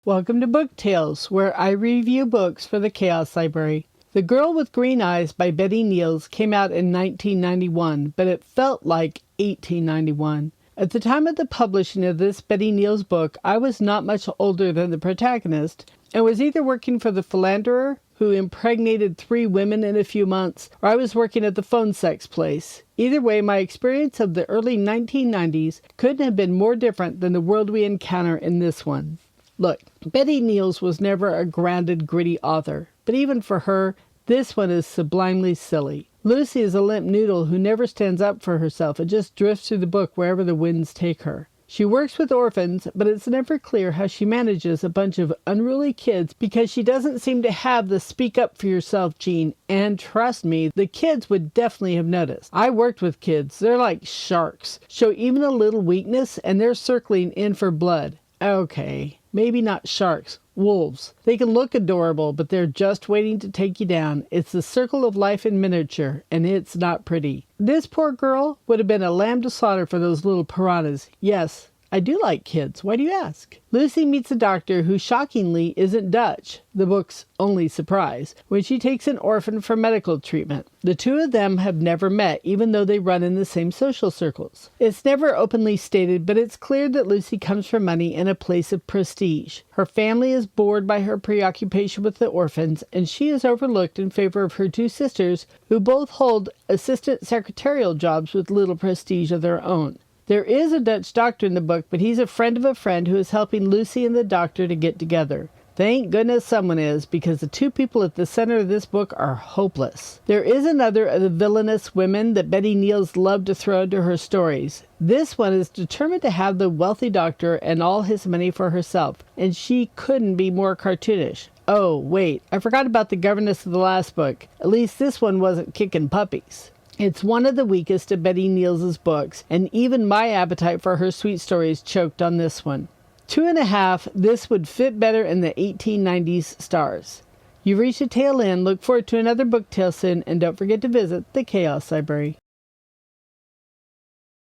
Welcome to Book Tales, where I review books for the Chaos Library. The Girl with Green Eyes by Betty Neels came out in 1991, but it felt like 1891. At the time of the publishing of this Betty Neels book, I was not much older than the protagonist, and was either working for the philanderer who impregnated 3 women in a few months, or I was working at the phone sex place. Either way, my experience of the early 1990s couldn't have been more different than the world we encounter in this one. Look, Betty Neels was never a grounded, gritty author, but even for her, this one is sublimely silly. Lucy is a limp noodle who never stands up for herself and just drifts through the book wherever the winds take her. She works with orphans, but it's never clear how she manages a bunch of unruly kids because she doesn't seem to have the speak up for yourself gene, and trust me, the kids would definitely have noticed. I worked with kids. They're like sharks. Show even a little weakness and they're circling in for blood. Okay, maybe not sharks, wolves. They can look adorable, but they're just waiting to take you down. It's the circle of life in miniature, and it's not pretty. This poor girl would have been a lamb to slaughter for those little piranhas. Yes, I do like kids. Why do you ask? Lucy meets a doctor who shockingly isn't Dutch, the book's only surprise, when she takes an orphan for medical treatment. The two of them have never met, even though they run in the same social circles. It's never openly stated, but it's clear that Lucy comes from money and a place of prestige. Her family is bored by her preoccupation with the orphans, and she is overlooked in favor of her 2 sisters, who both hold assistant secretarial jobs with little prestige of their own. There is a Dutch doctor in the book, but he's a friend of a friend who is helping Lucy and the doctor to get together. Thank goodness someone is, because the 2 people at the center of this book are hopeless. There is another of the villainous women that Betty Neels loved to throw into her stories. This one is determined to have the wealthy doctor and all his money for herself, and she couldn't be more cartoonish. Oh, wait, I forgot about the governess of the last book. At least this one wasn't kicking puppies. It's one of the weakest of Betty Neels' books, and even my appetite for her sweet stories choked on this one. 2.5, This Would Fit Better in the 1890s Stars. You've reached the tail end. Look forward to another book tale soon, and don't forget to visit the Chaos Library.